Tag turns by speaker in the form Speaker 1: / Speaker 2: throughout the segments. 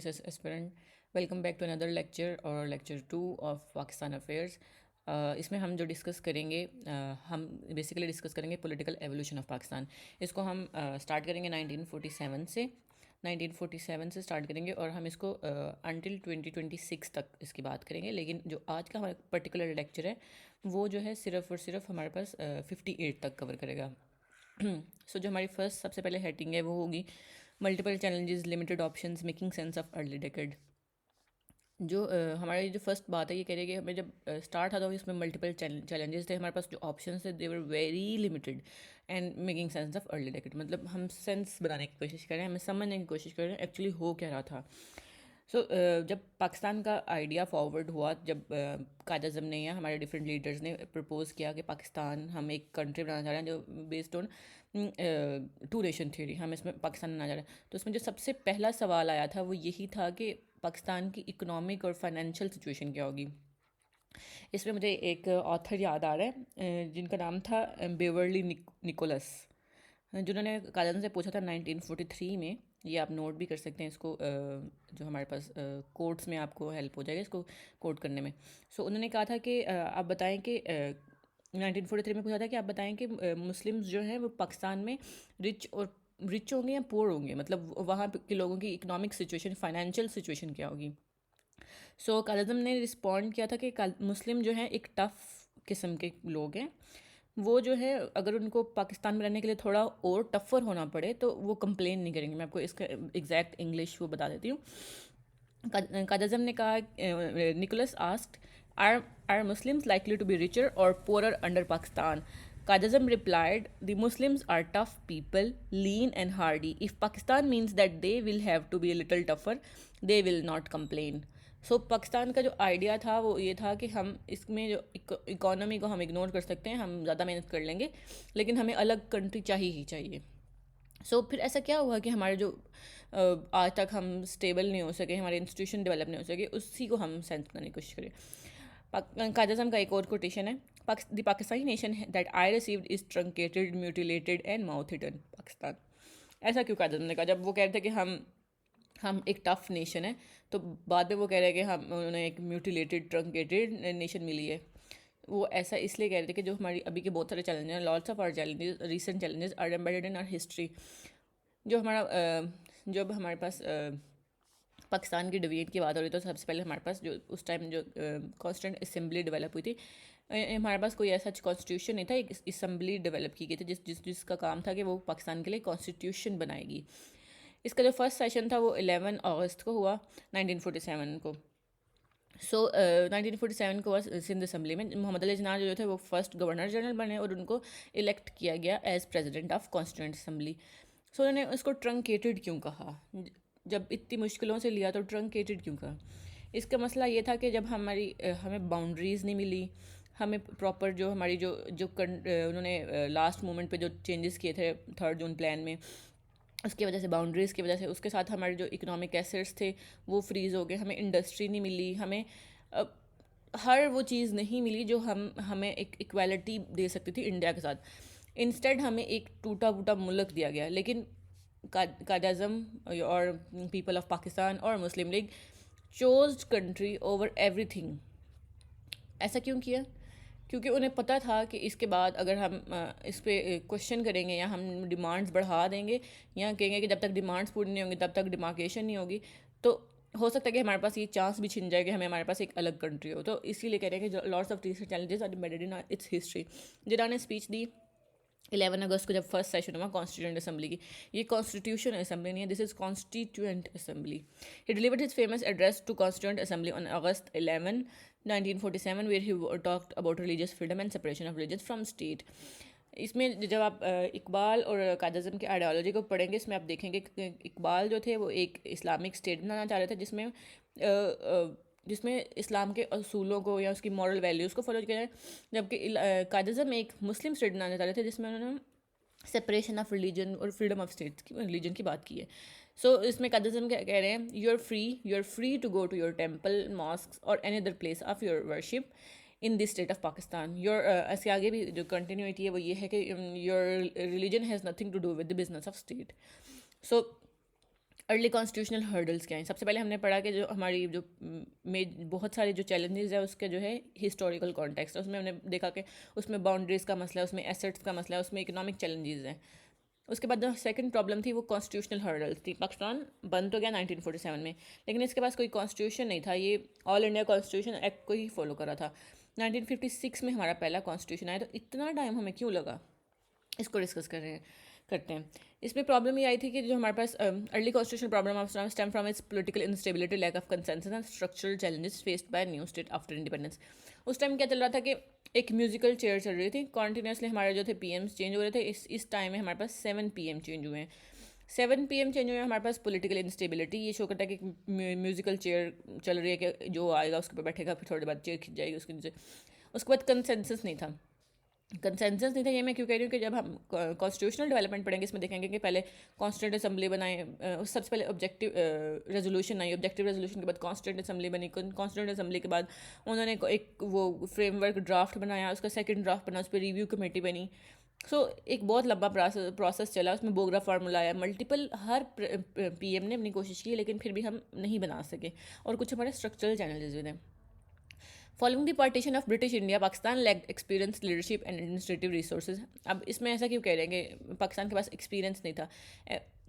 Speaker 1: Aspirant, welcome back to another lecture और lecture 2 of Pakistan Affairs. इसमें हम जो डिस्कस करेंगे हम बेसिकली डिस्कस करेंगे पॉलिटिकल एवोल्यूशन ऑफ पाकिस्तान. इसको हम स्टार्ट करेंगे 1947 से. 1947 से स्टार्ट करेंगे और हम इसको अंटिल 2026 तक इसकी बात करेंगे. लेकिन जो आज का हमारा पर्टिकुलर लेक्चर है वो जो है सिर्फ और सिर्फ हमारे पास 58 तक कवर करेगा. सो जो हमारी फर्स्ट सबसे पहले हेडिंग है वो होगी multiple challenges, limited options, making sense of early decade. जो हमारी जो फर्स्ट बात है ये कह रही है कि हमें जब स्टार्ट था तो इसमें मल्टीपल चैलेंजेस थे. हमारे पास जो ऑप्शंस थे they were very limited and making sense of early decade. मतलब हम सेंस बनाने की कोशिश कर रहे हैं, हमें समझने की कोशिश कर रहे हैं एक्चुअली हो क्या रहा था. जब पाकिस्तान का आइडिया फॉरवर्ड हुआ, जब कायद अज़म ने या हमारे डिफरेंट लीडर्स ने प्रपोज़ किया कि पाकिस्तान हम एक कंट्री बनाना चाह रहे हैं जो based on two nation theory, हम इसमें पाकिस्तान बनाना चाह रहे हैं, तो उसमें जो सबसे पहला सवाल आया था वो यही था कि पाकिस्तान की इकोनॉमिक और फाइनेंशियल सिचुएशन क्या होगी. इसमें मुझे एक ऑथर याद आ रहा है जिनका नाम था बेवर्ली निकोलस, जिन्होंने कायद से पूछा था 1943 में. ये आप नोट भी कर सकते हैं इसको, जो हमारे पास कोर्ट्स में आपको हेल्प हो जाएगा इसको कोट करने में. उन्होंने कहा था कि आप बताएं कि 1943 में पूछा था कि आप बताएं कि मुस्लिम्स जो हैं वो पाकिस्तान में रिच होंगे या पुअर होंगे, मतलब वहाँ के लोगों की इकोनॉमिक सिचुएशन, फाइनेंशियल सिचुएशन क्या होगी. कायद आज़म ने रिस्पॉन्ड किया था कि मुस्लिम जो हैं एक टफ़ किस्म के लोग हैं. वो जो है अगर उनको पाकिस्तान में रहने के लिए थोड़ा और टफ़र होना पड़े तो वो कंप्लेन नहीं करेंगे. मैं आपको इसका एग्जैक्ट इंग्लिश वो बता देती हूँ. कायद आज़म ने कहा, Nicholas asked, are Muslims likely to be richer और poorer under Pakistan. Qaid Azam replied, the Muslims are tough people, lean and hardy. If Pakistan means that they will have to be a little tougher, they will not complain. Pakistan का जो idea था वो ये था कि हम इसमें जो इकोनॉमी को हम इग्नोर कर सकते हैं, हम ज़्यादा मेहनत कर लेंगे, लेकिन हमें अलग कंट्री चाहिए ही चाहिए. फिर ऐसा क्या हुआ कि हमारे जो आज तक हम स्टेबल नहीं हो सके, हमारे इंस्टीट्यूशन डेवलप नहीं हो सके, उसी को हम सेंस करने की कोशिश करें. कायद आज़म का एक और कोटेशन है, the Pakistani nation that I received is truncated, mutilated and mouth hidden. Pakistan ऐसा क्यों कायद आज़म ने कहा, जब वो कह रहे थे कि हम एक टफ़ नेशन है, तो बाद में वो कह रहे हैं कि हम उन्हें एक म्यूटिलेटेड, ट्रंकेटेड नेशन मिली है. वो ऐसा इसलिए कह रहे थे कि जो हमारी अभी के बहुत सारे चैलेंजेस हैं, lots of our challenges, recent challenges are embedded in our history. जो हमारा जब हमारे पास पाकिस्तान की डिवीजन की बात हो रही तो सबसे पहले हमारे पास जो उस टाइम जो कॉन्स्टिट्यूंट असेंबली डेवलप हुई थी, हमारे पास कोई ऐसा कॉन्स्टिट्यूशन नहीं था. एक असम्बली डेवलप की गई थी जिसका काम था कि वो पाकिस्तान के लिए कॉन्स्टिट्यूशन बनाएगी. इसका जो फर्स्ट सेशन था वो 11 अगस्त को हुआ 1947 को. 1947 को सिंध असम्बली में मोहम्मद अली जिन्ना जो थे वो फर्स्ट गवर्नर जनरल बने और उनको इलेक्ट किया गया as president of constituent assembly. उन्होंने उसको ट्रंकेटेड क्यों कहा, जब इतनी मुश्किलों से लिया तो ट्रंकेटेड क्यों कहा. इसका मसला ये था कि जब हमें बाउंड्रीज़ नहीं मिली, हमें प्रॉपर जो हमारी जो जो उन्होंने लास्ट मोमेंट पे जो चेंजेस किए थे 3 जून प्लान में, उसकी वजह से, बाउंड्रीज़ की वजह से, उसके साथ हमारे जो इकोनॉमिक एसेट्स थे वो फ्रीज़ हो गए. हमें इंडस्ट्री नहीं मिली, हमें हर वो चीज़ नहीं मिली जो हमें एक इक्वालिटी दे सकती थी इंडिया के साथ. इंस्टेड हमें एक टूटा फूटा मुल्क दिया गया. लेकिन कायद आज़म और पीपल ऑफ पाकिस्तान और Muslim League chose country over everything. ऐसा क्यों किया, क्योंकि उन्हें पता था कि इसके बाद अगर हम इस पर क्वेश्चन करेंगे या हम डिमांड्स बढ़ा देंगे या कहेंगे कि जब तक डिमांड्स पूरी नहीं होंगी तब तक डिमार्केशन नहीं होगी, तो हो सकता है कि हमारे पास ये चांस भी छिन जाए कि हमारे पास एक अलग कंट्री हो. तो इसीलिए कह रहे हैं कि lots of recent challenges are embedded in its history. Jinnah ने स्पीच दी 11 अगस्त को जब फर्स्ट सेशन हुआ कॉन्स्टिट्यूंट असम्बली की. ये कॉन्स्टिट्यूशन असम्बली नहीं है, this is constituent assembly. He delivered his famous address to constituent assembly on August 11 1947 where he talked about religious freedom and separation of religion from state. इसमें जब आप इकबाल और कायद आज़म की आइडियोलॉजी को पढ़ेंगे, इसमें आप देखेंगे कि इकबाल जो थे वो एक इस्लामिक स्टेट बनाना चाह रहे थे जिसमें इस्लाम के असूलों को या उसकी मॉरल वैल्यूज़ को फॉलो किया जाए, जबकि कायद आज़म एक मुस्लिम स्टेट बनाना चाह रहे थे जिसमें उन्होंने सेपरेशन ऑफ रिलीजन और फ्रीडम ऑफ स्टेट की, रिलीजन की बात की है. इसमें कायद आज़म क्या कह रहे हैं, you are free to go to your temple, mosque और any other place of your worship in this state of Pakistan. इसके आगे भी जो कंटिन्यूटी है वो ये है कि your religion has nothing to do with the business of state. Early constitutional hurdles क्या हैं। सबसे पहले हमने पढ़ा कि जो हमारी जो बहुत सारे जो चैलेंजेस है उसके जो है हिस्टोरिकल कॉन्टेक्स्ट है, उसमें हमने देखा कि उसमें बाउंड्रीज़ का मसला है, उसमें एसेट्स का मसला है, उसमें इकोनॉमिक चैलेंजेस हैं। उसके बाद जो सेकंड प्रॉब्लम थी वो कॉन्स्टिट्यूशनल हर्डल्स थी। पाकिस्तान बन तो गया 1947 में, लेकिन इसके पास कोई कॉन्स्टिट्यूशन नहीं था, ये ऑल इंडिया कॉन्स्टिट्यूशन एक्ट को ही फॉलो करा था। 1956 में हमारा पहला कॉन्स्टिट्यूशन आया, तो इतना टाइम हमें क्यों लगा, इसको डिस्कस करते हैं। इसमें प्रॉब्लम ये आई थी कि जो हमारे पास early constitutional problem of stem from its political instability, lack of consensus and structural challenges faced by new state after independence. उस टाइम क्या चल रहा था कि एक म्यूजिकल चेयर चल रही थी, कॉन्टीन्यूसली हमारे जो थे पीएम्स चेंज हो रहे थे। इस टाइम में हमारे पास 7 PM चेंज हुए हैं। 7 PM चेंज हुए हैं। हमारे पास पॉलिटिकल इंस्टेबिलिटी, ये शो करता है कि म्यूजिकल चेयर चल रही है कि जो आएगा उसके ऊपर बैठेगा, फिर थोड़ी बाद चेयर खिंच जाएगी उसके नीचे। उसके बाद कंसेंसस नहीं था। कंसेंसस नहीं था, ये मैं क्यों कह रही हूँ कि जब हम कॉन्स्टिट्यूशनल डेवलपमेंट पढ़ेंगे इसमें देखेंगे कि पहले कॉन्स्टिट्यूंट असेंबली बनाए, सबसे पहले ऑब्जेक्टिव रेजोल्यूशन आई, ऑब्जेक्टिव रेजोल्यूशन के बाद कॉन्स्टिट्यूंट असेंबली बनी, कॉन्स्टिट्यूंट असेंबली के बाद उन्होंने एक वो फ्रेमवर्क ड्राफ्ट बनाया, उसका सेकंड ड्राफ्ट बना, उस पर रिव्यू कमेटी बनी। एक बहुत लंबा प्रोसेस चला, उसमें बोगरा फार्मूला आया, मल्टीपल हर PM ने अपनी कोशिश की, लेकिन फिर भी हम नहीं बना सके, और कुछ हमारे स्ट्रक्चरल चैलेंजेस भी थे। Following the partition of British India, Pakistan lacked experience, leadership and administrative resources. अब इसमें ऐसा क्यों कह रहे हैं कि पाकिस्तान के पास एक्सपीरियंस नहीं था,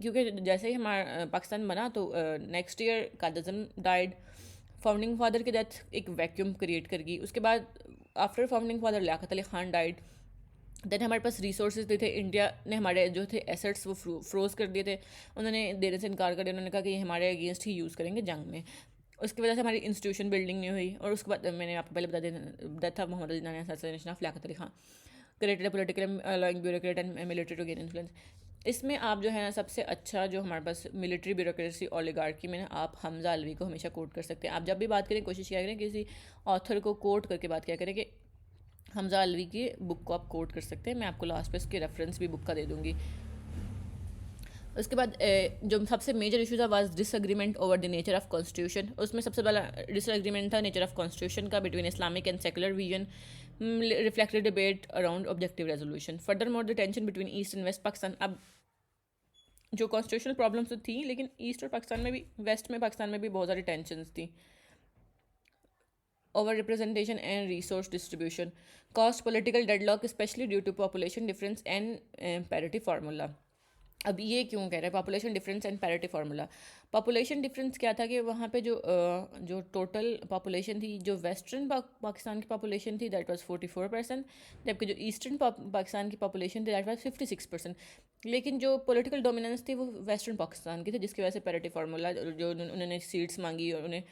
Speaker 1: क्योंकि जैसे ही हमारा पाकिस्तान बना तो next year Quaid Azam died, founding father की डेथ एक वैक्यूम क्रिएट कर गई। उसके बाद after founding father Liaquat Ali Khan died, then हमारे पास रिसोर्सेज थे, इंडिया ने हमारे जो थे एसेट्स वो फ्रोज कर दिए थे, उन्होंने देने से इनकार कर दिया, उन्होंने कहा कि ये हमारे अगेंस्ट ही यूज़ करेंगे जंग में। उसकी वजह से हमारी इंस्टीट्यूशन बिल्डिंग नहीं हुई, और उसके बाद मैंने आपको पहले बता दिया death of Mohammad Ali Jinnah, assassination of Liaquat Ali Khan, created political allowing bureaucrat and military to gain influence. इसमें आप जो है ना सबसे अच्छा जो हमारे पास मिलिट्री ब्यूरोक्रेसी ओलिगार्की में आप हमजा अलवी को हमेशा कोट कर सकते हैं। आप जब भी बात करें कोशिश किया करें किसी ऑथर को कोट करके बात किया करें कि हमजा अलवी की बुक को आप कोट कर सकते हैं। मैं आपको लास्ट पे इसके रेफरेंस भी बुक का दे दूँगी। उसके बाद जो सबसे मेजर इशू था was disagreement over the nature of constitution. उसमें सबसे बड़ा डिसएग्रीमेंट था नेचर ऑफ कॉन्स्टिट्यूशन का between Islamic and secular vision, reflected debate around objective resolution. Further more the tension between East and West Pakistan. अब जो constitutional problems तो थी, लेकिन ईस्ट और पाकिस्तान में भी, वेस्ट में पाकिस्तान में भी बहुत सारी टेंशन्स थी। Over representation and resource distribution, cost political deadlock specially due to population difference and parity formula. अब ये क्यों कह रहे हैं population difference and parity formula? Population difference क्या था कि वहाँ पे जो टोटल पॉपुलेशन थी, जो वेस्टर्न पाकिस्तान की पॉपुलेशन थी दैट वाज 44%, जबकि जो ईस्टर्न पाकिस्तान की पॉपुलेशन थी दैट वाज 56%। लेकिन जो पॉलिटिकल डोमिनेंस थी वो वेस्टर्न पाकिस्तान की थी, जिसकी वजह से पैरिटी फार्मूला जो उन्होंने सीट्स मांगी, और उन्हें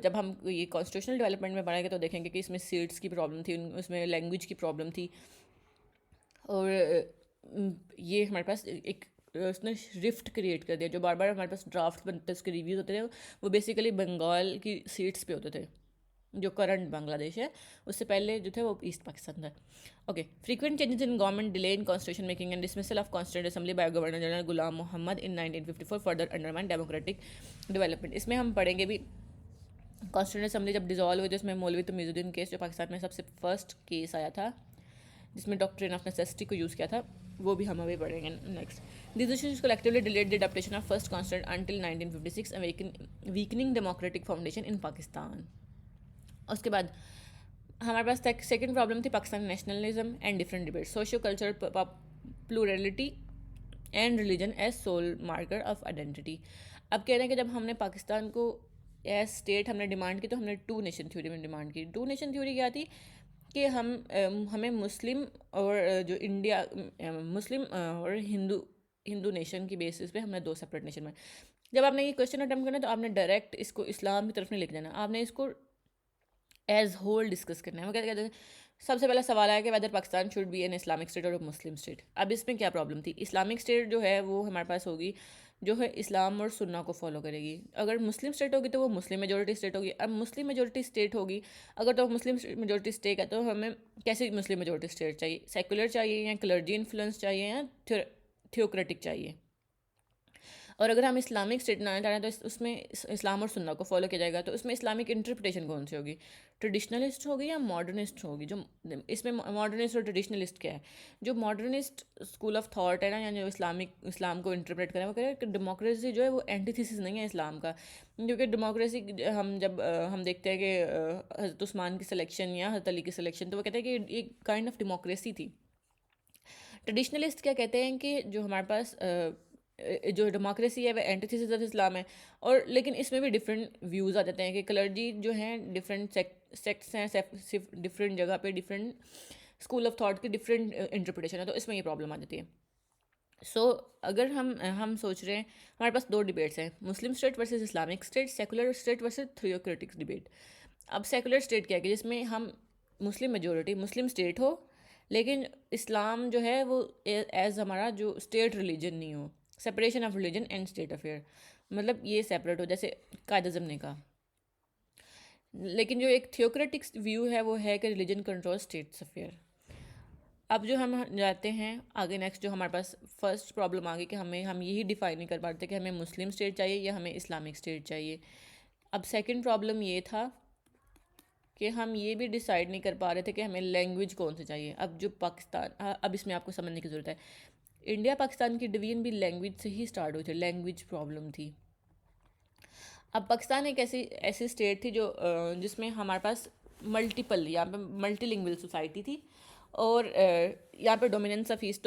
Speaker 1: जब हम ये कॉन्स्टिट्यूशनल डेवलपमेंट में पढ़ेंगे तो देखेंगे कि इसमें सीट्स की प्रॉब्लम थी, उसमें लैंग्वेज की प्रॉब्लम थी, और ये हमारे पास एक उसने रिफ्ट क्रिएट कर दिया। जो बार बार हमारे पास ड्राफ्ट बनते थे, उसके रिव्यूज़ होते थे, वो बेसिकली बंगाल की सीट्स पे होते थे, जो करंट बांग्लादेश है, उससे पहले जो थे वो ईस्ट पाकिस्तान था। Okay, frequent changes in government, delay in constitution making and dismissal of constituent assembly by governor general Ghulam Mohammad in 1954 further undermine democratic development. इसमें हम पढ़ेंगे भी कॉन्स्टिट्यूंट असेंबली जब डिजॉल्व हुई, जिसमें मौलवी तमीज़ुद्दीन केस जो पाकिस्तान में सबसे फर्स्ट केस आया था, जिसमें डॉक्ट्रिन ऑफ नेसेसिटी को यूज़ किया था, वो भी हम अभी पढ़ेंगे next. This issues collectively delayed the adoption of first constituent until 1956, weakening democratic foundation in Pakistan. उसके बाद हमारे पास सेकंड प्रॉब्लम थी Pakistan nationalism and different debate, socio cultural plurality and religion as sole marker of identity. अब कह रहे हैं कि जब हमने पाकिस्तान को एज स्टेट हमने डिमांड की, तो हमने 2 नेशन थ्योरी में डिमांड की। 2 नेशन थ्योरी क्या थी कि हमें मुस्लिम और जो इंडिया मुस्लिम और हिंदू नेशन की बेसिस पे हमने 2 सेपरेट नेशन में। जब आपने ये क्वेश्चन अटेम्प्ट करना है तो आपने डायरेक्ट इसको इस्लाम की तरफ नहीं लिख देना, आपने इसको एज होल डिस्कस करना है। वो क्या कहते हैं, सबसे पहला सवाल आया कि whether Pakistan should be an Islamic state और मुस्लिम स्टेट। अब इसमें क्या प्रॉब्लम थी, इस्लामिक स्टेट जो है वो हमारे पास होगी जो है इस्लाम और सुन्ना को फॉलो करेगी। अगर मुस्लिम स्टेट होगी तो वो मुस्लिम मेजोरिटी स्टेट होगी। अब मुस्लिम मेजोरिटी स्टेट होगी अगर, तो मुस्लिम मेजोरिटी स्टेट है, तो हमें कैसे मुस्लिम मेजोरिटी स्टेट चाहिए? सेकुलर चाहिए, या क्लर्जी इन्फ्लुएंस चाहिए, या थियोक्रेटिक चाहिए? और अगर हम इस्लामिक स्टेट बनाना चाह रहे हैं तो उसमें इस्लाम और सुन्ना को फॉलो किया जाएगा, तो उसमें इस्लामिक इंटरप्रिटेशन कौन सी होगी, ट्रेडिशनलिस्ट होगी या मॉडर्निस्ट होगी। जो इसमें मॉडर्निस्ट और ट्रेडिशनलिस्ट क्या है, जो मॉडर्निस्ट स्कूल ऑफ थॉट है ना, या जो इस्लाम को इंटरप्रेट करें, वो कह रहे हैं कि डेमोक्रेसी जो है वो एंटीथेसिस नहीं है इस्लाम का। क्योंकि डेमोक्रेसी हम जब हम देखते हैं कि हज़रत उस्मान की सिलेक्शन या हज़रत अली की सिलेक्शन, तो वो कहते हैं कि एक काइंड ऑफ डेमोक्रेसी थी। ट्रेडिशनलिस्ट क्या कहते हैं कि जो हमारे पास जो डेमोक्रेसी है वह एंटीथेसिस ऑफ इस्लाम है। और लेकिन इसमें भी डिफरेंट व्यूज़ आ जाते हैं कि क्लर्जी जो हैं डिफरेंट सेक्ट्स हैं, डिफरेंट जगह पे डिफरेंट स्कूल ऑफ थॉट की डिफरेंट इंटरप्रिटेशन है, तो इसमें ये प्रॉब्लम आ जाती है। अगर हम सोच रहे हैं, हमारे पास दो डिबेट्स हैं, मुस्लिम state versus Islamic state, secular state versus theocratic debate. अब सेकुलर स्टेट क्या है कि जिसमें हम मुस्लिम मेजोरिटी मुस्लिम स्टेट हो, लेकिन इस्लाम जो है वो एज हमारा जो स्टेट रिलीजन नहीं हो, separation of religion and state affair, मतलब ये सेपरेट हो, जैसे कायद अज़म ने कहा। लेकिन जो एक थियोक्रेटिक व्यू है वो है कि रिलीजन कंट्रोल स्टेट्स अफेयर। अब जो हम जाते हैं आगे, नेक्स्ट जो हमारे पास फर्स्ट प्रॉब्लम आ गई कि हम यही डिफाइन नहीं कर पाते कि हमें मुस्लिम स्टेट चाहिए या हमें इस्लामिक स्टेट चाहिए। अब सेकंड प्रॉब्लम ये था कि हम ये भी डिसाइड नहीं कर पा रहे थे कि हमें लैंग्वेज कौन सी चाहिए। अब जो पाकिस्तान, अब इसमें आपको समझने की ज़रूरत है, इंडिया पाकिस्तान की डिवीजन भी लैंग्वेज से ही स्टार्ट हुई थी, लैंग्वेज प्रॉब्लम थी। अब पाकिस्तान एक ऐसी ऐसी स्टेट थी जो जिसमें हमारे पास मल्टीपल, यहाँ पे मल्टीलिंगुअल सोसाइटी थी। और यहाँ पे डोमिनेंस ऑफ ईस्ट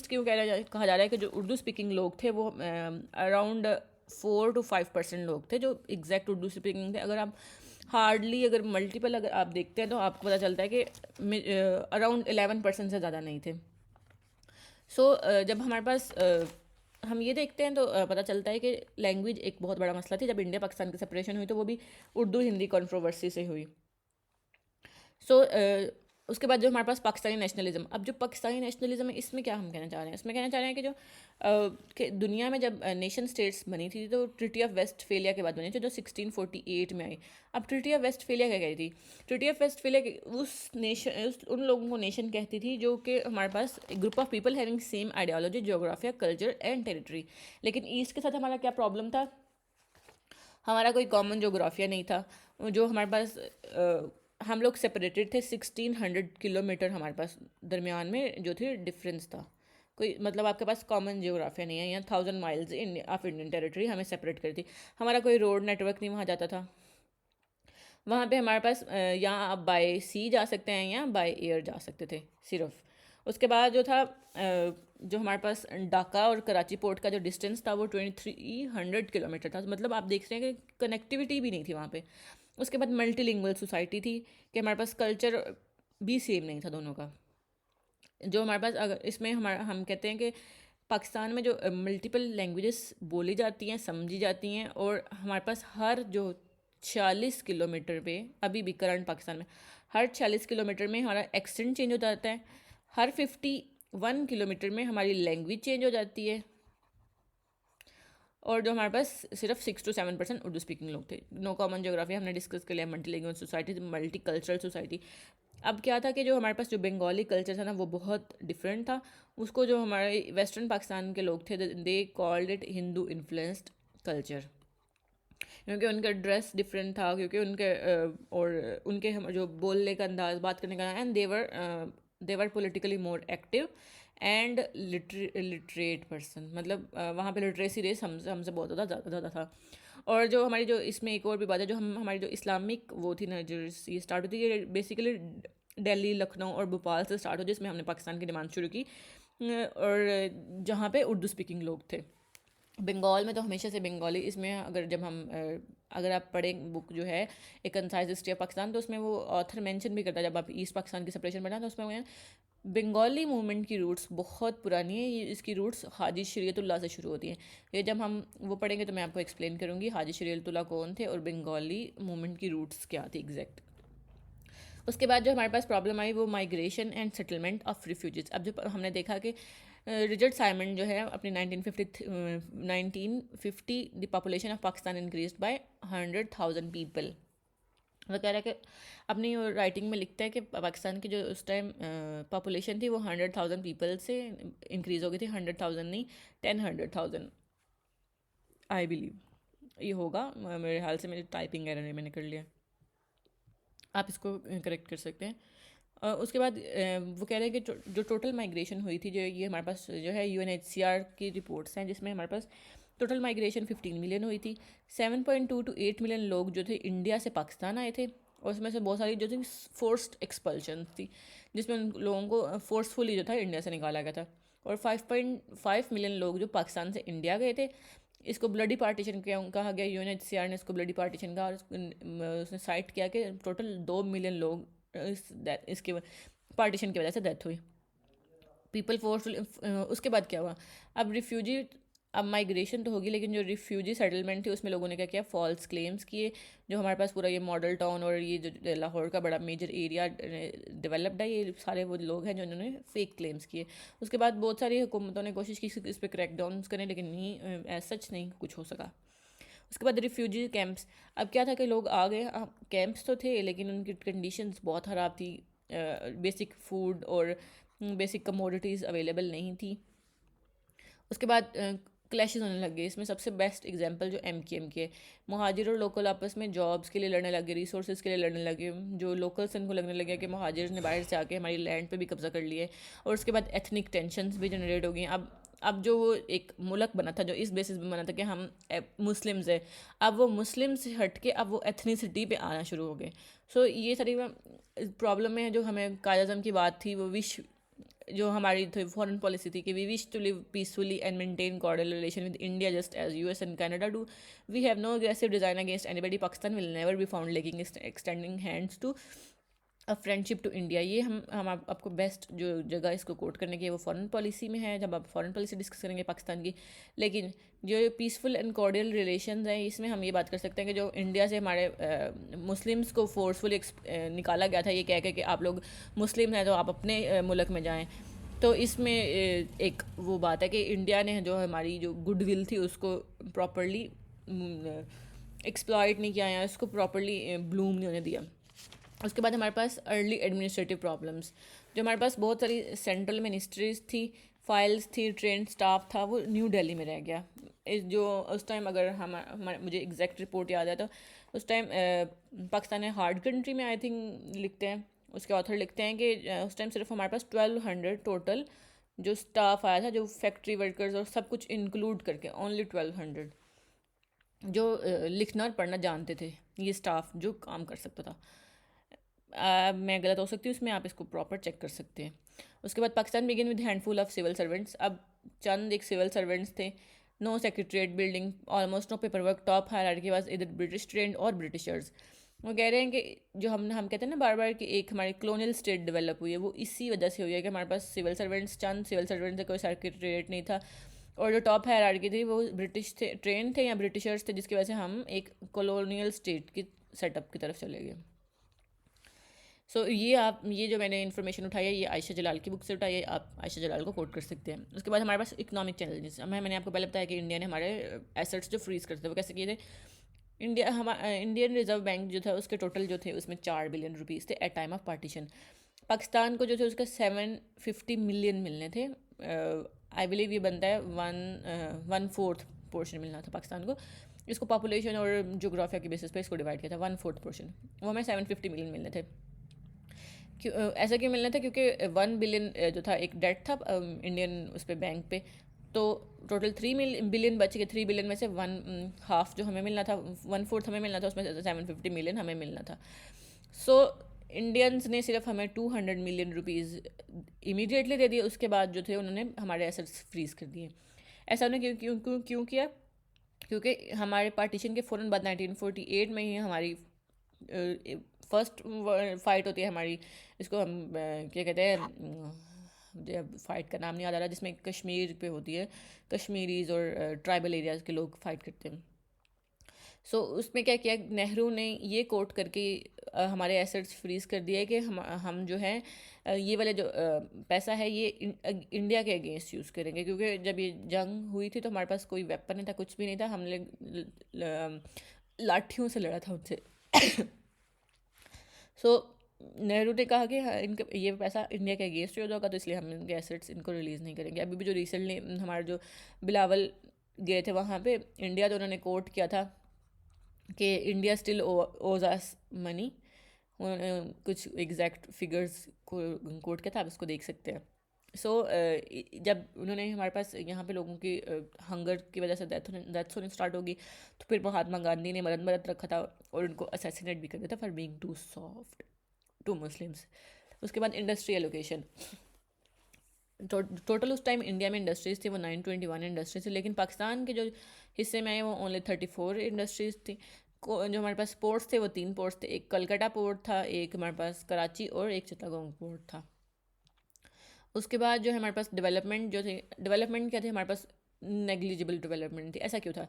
Speaker 1: क्यों कहा जा रहा है कि जो उर्दू स्पीकिंग लोग थे वो अराउंड 4 to 5% लोग थे जो एग्जैक्ट उर्दू स्पीकिंग थे। अगर आप हार्डली अगर मल्टीपल अगर आप देखते हैं तो आपको पता चलता है कि अराउंड 11% से ज़्यादा नहीं थे। जब हमारे पास हम ये देखते हैं तो पता चलता है कि लैंग्वेज एक बहुत बड़ा मसला थी। जब इंडिया पाकिस्तान की सेपरेशन हुई तो वो भी उर्दू हिंदी कंट्रोवर्सी से हुई। सो उसके बाद जो हमारे पास पाकिस्तानी नेशनलिज्म, अब जो पाकिस्तानी नेशनलिज्म है इसमें क्या हम कहना चाह रहे हैं, इसमें कहना चाह रहे हैं कि जो कि दुनिया में जब नेशन स्टेट्स बनी थी तो ट्रीटी ऑफ वेस्टफेलिया के बाद बनी थी जो 1648 में आई। अब ट्रीटी ऑफ वेस्टफेलिया क्या कहती थी, ट्रीटी ऑफ वेस्टफेलिया उन लोगों को नेशन कहती थी जो कि हमारे पास group of people having same ideology, geography, culture and territory. लेकिन ईस्ट के साथ हमारा क्या प्रॉब्लम था, हमारा कोई कॉमन जोग्राफिया नहीं था। जो हमारे पास हम लोग सेपरेटेड थे 1600 किलोमीटर, हमारे पास दरमियान में जो थी डिफरेंस था। कोई मतलब आपके पास कॉमन जियोग्राफिया नहीं है, यहाँ 1000 माइल्स ऑफ इंडियन टेरिटरी हमें सेपरेट कर दी। हमारा कोई रोड नेटवर्क नहीं वहाँ जाता था। वहाँ पे हमारे पास यहाँ आप बाय सी जा सकते हैं या बाय एयर जा सकते थे सिर्फ। उसके बाद जो था जो हमारे पास ढाका और कराची पोर्ट का जो डिस्टेंस था वो 2300 किलोमीटर था। मतलब आप देख रहे हैं कि कनेक्टिविटी भी नहीं थी वहाँ पे। उसके बाद मल्टीलिंगुअल सोसाइटी थी कि हमारे पास कल्चर भी सेम नहीं था दोनों का। जो हमारे पास अगर इसमें हम कहते हैं कि पाकिस्तान में जो मल्टीपल लैंग्वेजेस बोली जाती हैं, समझी जाती हैं, और हमारे पास हर जो 46 किलोमीटर पे, अभी भी करंट पाकिस्तान में हर 46 किलोमीटर में हमारा एक्सेंट चेंज हो जाता है, हर 51 किलोमीटर में हमारी लैंग्वेज चेंज हो जाती है। और जो हमारे पास सिर्फ 6 to 7% उर्दू स्पीकिंग लोग थे। नो कॉमन जोग्राफी हमने डिस्कस कर लिया, multi language society, multi cultural society. अब क्या था कि जो हमारे पास जो बंगाली कल्चर था ना वो बहुत डिफरेंट था। उसको जो हमारे वेस्टर्न पाकिस्तान के लोग थे they called it Hindu influenced culture, क्योंकि उनका ड्रेस डिफरेंट था, क्योंकि और उनके हम जो बोलने का अंदाज, बात करने का, and they were politically more active and literate person. मतलब वहाँ पे लिटरेसी रेस हमसे बहुत ज़्यादा था। और जो हमारी जो इसमें एक और भी बात है, जो हमारी जो इस्लामिक वो थी ना, जो ये स्टार्ट होती है, ये बेसिकली दिल्ली, लखनऊ और भोपाल से स्टार्ट हो, जिसमें हमने पाकिस्तान की डिमांड शुरू की। और जहाँ पे उर्दू स्पीकिंग लोग थे। बंगाल में तो हमेशा से बंगाली, इसमें अगर आप पढ़ें बुक जो है ए कंसाइज हिस्ट्री ऑफ पाकिस्तान, तो उसमें वो ऑथर मेंशन भी करता है, जब आप ईस्ट पाकिस्तान की सेपरेशन पढ़ा तो उसमें बंगाली मूवमेंट की रूट्स बहुत पुरानी है। ये इसकी रूट्स हाजी शरीयतुल्लाह से शुरू होती हैं। ये जब हम वो पढ़ेंगे तो मैं आपको एक्सप्लेन करूँगी हाजी शरीयतुल्लाह कौन थे और बंगाली मूवमेंट की रूट्स क्या थी एग्जैक्ट। उसके बाद जो हमारे पास प्रॉब्लम आई वो migration and settlement of refugees. अब जो हमने देखा कि रिचर्ड साइमन जो है अपनी 1950 the population of Pakistan increase by 100,000 people. वो कह रहा है कि अपनी राइटिंग में लिखता है कि पाकिस्तान की जो उस टाइम पॉपुलेशन थी वो 100,000 पीपल से इंक्रीज़ हो गई थी। 100,000 नहीं, 10,100,000। आई बिलीव ये होगा, मेरे ख्याल से मेरी टाइपिंग एरर है, मैंने कर लिया, आप इसको करेक्ट कर सकते हैं। उसके बाद वो कह रहे हैं कि जो टोटल माइग्रेशन हुई थी, जो ये हमारे पास जो है UNHCR की रिपोर्ट्स हैं, जिसमें हमारे पास टोटल माइग्रेशन 15 मिलियन हुई थी। 7.2 to 8 मिलियन लोग जो थे इंडिया से पाकिस्तान आए थे, और उसमें से बहुत सारी जो थी फोर्स्ड एक्सपल्शन थी, जिसमें उन लोगों को फोर्सफुली जो था इंडिया से निकाला गया था। और 5.5 मिलियन लोग जो पाकिस्तान से इंडिया गए थे, इसको ब्लडी पार्टीशन कहा गया। UNHCR ने इसको ब्लडी पार्टीशन कहा, और उसने साइट किया कि टोटल 2 मिलियन लोग इसके पार्टीशन की वजह से डेथ हुई। People force. उसके बाद क्या हुआ, अब रिफ्यूजी, अब माइग्रेशन तो होगी, लेकिन जो रिफ्यूजी सेटलमेंट थी उसमें लोगों ने क्या किया, फॉल्स क्लेम्स किए। जो हमारे पास पूरा ये मॉडल टाउन और ये जो लाहौर का बड़ा मेजर एरिया डेवलप्ड है, ये सारे वो लोग हैं जिन्होंने फेक क्लेम्स किए। उसके बाद बहुत सारी हुकूमतों ने कोशिश की इस पर क्रैकडाउन करें, लेकिन नहीं, ऐसा सच नहीं कुछ हो सका। उसके बाद रिफ्यूजी कैंप्स, अब क्या था कि लोग आ गए, कैंप्स तो थे लेकिन उनकी कंडीशंस बहुत ख़राब थी, बेसिक फूड और बेसिक कमोडिटीज़ अवेलेबल नहीं थी। उसके बाद क्लैशेस होने लग गए। इसमें सबसे बेस्ट एग्जांपल जो MKM के मुहाजिर और लोकल आपस में जॉब्स के लिए लड़ने लगे, रिसोर्सेज के लिए लड़ने लगे। जो लोकल्स इनको लगने लगे कि मुहाजिर ने बाहर से आके हमारी लैंड पे भी कब्जा कर लिए, और उसके बाद एथनिक टेंशन्स भी जनरेट हो गई। अब जो वो एक मुल्क बना था, जो इस बेसिस पे बना था कि हम मुस्लिम्स हैं, अब वो मुस्लिम से हट के अब वो एथनिसिटी पे आना शुरू हो गए। सो ये सारी प्रॉब्लम में जो हमें कायद आज़म की बात थी, वो विश जो हमारी फॉरेन पॉलिसी थी कि we wish to live peacefully and maintain cordial relation with India just as US and Canada do, we have no aggressive design against anybody, Pakistan will never be found lacking extending hands to a friendship to India. ये हम आपको best जो जगह इसको coat करने की है वो फॉरेन पॉलिसी में है, जब आप फॉरेन पॉलिसी डिस्कस करेंगे पाकिस्तान की। लेकिन जो पीसफुल एंड कॉर्डियल रिलेशंस हैं, इसमें हम ये बात कर सकते हैं कि जो इंडिया से हमारे मुस्लिम्स को फोर्सफुली निकाला गया था, ये कह के कि आप लोग मुस्लिम हैं तो आप अपने मुल्क में जाएँ। तो इसमें एक वो बात है कि इंडिया ने जो हमारी जो गुडविल थी उसको प्रॉपरली एक्सप्लॉइट नहीं किया, या उसको प्रॉपरली ब्लूम नहीं होने दिया। उसके बाद हमारे पास अर्ली एडमिनिस्ट्रेटिव प्रॉब्लम्स, जो हमारे पास बहुत सारी सेंट्रल मिनिस्ट्रीज थी, फाइल्स थी, ट्रेन स्टाफ था, वो न्यू दिल्ली में रह गया। जो उस टाइम, अगर मुझे एग्जैक्ट रिपोर्ट याद है तो उस टाइम पाकिस्तान है हार्ड कंट्री में आई थिंक लिखते हैं, उसके ऑथर लिखते हैं कि उस टाइम सिर्फ हमारे पास 1200 टोटल जो स्टाफ आया था, जो फैक्ट्री वर्कर्स और सब कुछ इंक्लूड करके ओनली 1200 जो लिखना और पढ़ना जानते थे, ये स्टाफ जो काम कर सकता था। मैं गलत हो सकती हूँ उसमें, आप इसको प्रॉपर चेक कर सकते हैं। उसके बाद Pakistan begin with handful of civil servants, अब चंद एक सिविल सर्वेंट्स थे, no secretariat building, almost no paper work, top hierarchy was इधर ब्रिटिश ट्रेंड और ब्रिटिशर्स। वो कह रहे हैं कि जो हम कहते हैं ना बार बार कि एक हमारी कॉलोनियल स्टेट डेवलप हुई है, वो इसी वजह से हुई है कि हमारे पास सिविल सर्वेंट्स, चंद सिविल सर्वेंट्स थे, कोई सेक्रेटरीट नहीं था, और जो टॉप हायरार्की थी वो ब्रिटिश थे, ट्रेन थे या ब्रिटिशर्स थे, जिसकी वजह से हम एक कॉलोनियल स्टेट की सेटअप की तरफ चले गए। ये जो मैंने इन्फॉर्मेशन उठाई है, ये आयशा जलाल की बुक से उठाई है, आप आयशा जलाल को कोट कर सकते हैं। उसके बाद हमारे पास इकोनॉमिक चैलेंजेस, मैंने आपको पहले बताया कि इंडिया ने हमारे एसेट्स जो फ्रीज करते थे वो कैसे किए थे। इंडियन रिजर्व बैंक जो था उसके टोटल जो थे उसमें 4 बिलियन रुपीज़ थे at time of partition. Pakistan को जो थे उसके 750 मिलियन मिलने थे, आई बिलीव ये बनता है 1/4 पोर्शन मिलना था पाकिस्तान को। इसको पॉपुलेशन और जोग्राफिया के बेसिस पे इसको डिवाइड किया था, 1/4 पोर्शन, वो हमें 750 मिलियन मिलने थे। ऐसा क्यों मिलना था, क्योंकि 1 बिलियन जो था एक डेट था इंडियन उस पर बैंक पे, तो टोटल 3 बिलियन बच गए। 3 बिलियन में से 1/2 जो हमें मिलना था, 1/4 हमें मिलना था, उसमें 750 मिलियन हमें मिलना था। सो इंडियंस ने सिर्फ हमें 200 मिलियन रुपीज़ इमीडिएटली दे दिए, उसके बाद जो थे उन्होंने हमारे एसेट्स फ्रीज कर दिए। ऐसा उन्होंने क्यों किया, क्योंकि हमारे पार्टीशन के फ़ौरन बाद 1948 में ही हमारी फर्स्ट फाइट होती है हमारी, इसको हम क्या कहते हैं, मुझे फाइट का नाम नहीं याद आ रहा, जिसमें कश्मीर पे होती है, कश्मीरीज और ट्राइबल एरियाज़ के लोग फाइट करते हैं। सो उसमें क्या किया, नेहरू ने ये कोट करके हमारे एसेट्स फ्रीज कर दिए कि हम जो है ये वाले जो पैसा है ये इंडिया के अगेंस्ट यूज़ करेंगे, क्योंकि जब ये जंग हुई थी तो हमारे पास कोई वेपन नहीं था, कुछ भी नहीं था, हमने लाठियों से लड़ा था उनसे। सो नेहरू ने कहा कि इनके ये पैसा इंडिया के अगेंस्ट यूज होगा, तो इसलिए हम इनके एसेट्स इनको रिलीज़ नहीं करेंगे। अभी भी जो रिसेंटली हमारा जो बिलावल गए थे वहाँ पे इंडिया, तो उन्होंने कोट किया था कि इंडिया स्टिल ओज अस मनी। उन्होंने कुछ एग्जैक्ट फिगर्स को कोट किया था, आप इसको देख सकते हैं। सो जब उन्होंने हमारे पास यहाँ पे लोगों की हंगर की वजह से डेथ्स होने स्टार्ट होगी, तो फिर महात्मा गांधी ने मदद मदद रखा था और उनको असैसिनेट भी कर दिया था for being too soft to Muslims. उसके बाद इंडस्ट्री एलोकेशन, टोटल उस टाइम इंडिया में इंडस्ट्रीज़ थी वो 921 इंडस्ट्रीज थी, लेकिन पाकिस्तान के जो हिस्से में आए वो ओनली 34 इंडस्ट्रीज़ थी। जो हमारे पास पोर्ट्स थे वो 3 पोर्ट्स थे, एक कलकत्ता पोर्ट था, एक हमारे पास कराची और एक चिट्टागोंग पोर्ट था। उसके बाद जो है हमारे पास डेवलपमेंट जो थे, डेवलपमेंट क्या थे हमारे पास, नेग्लिजिबल डेवलपमेंट थी। ऐसा क्यों था?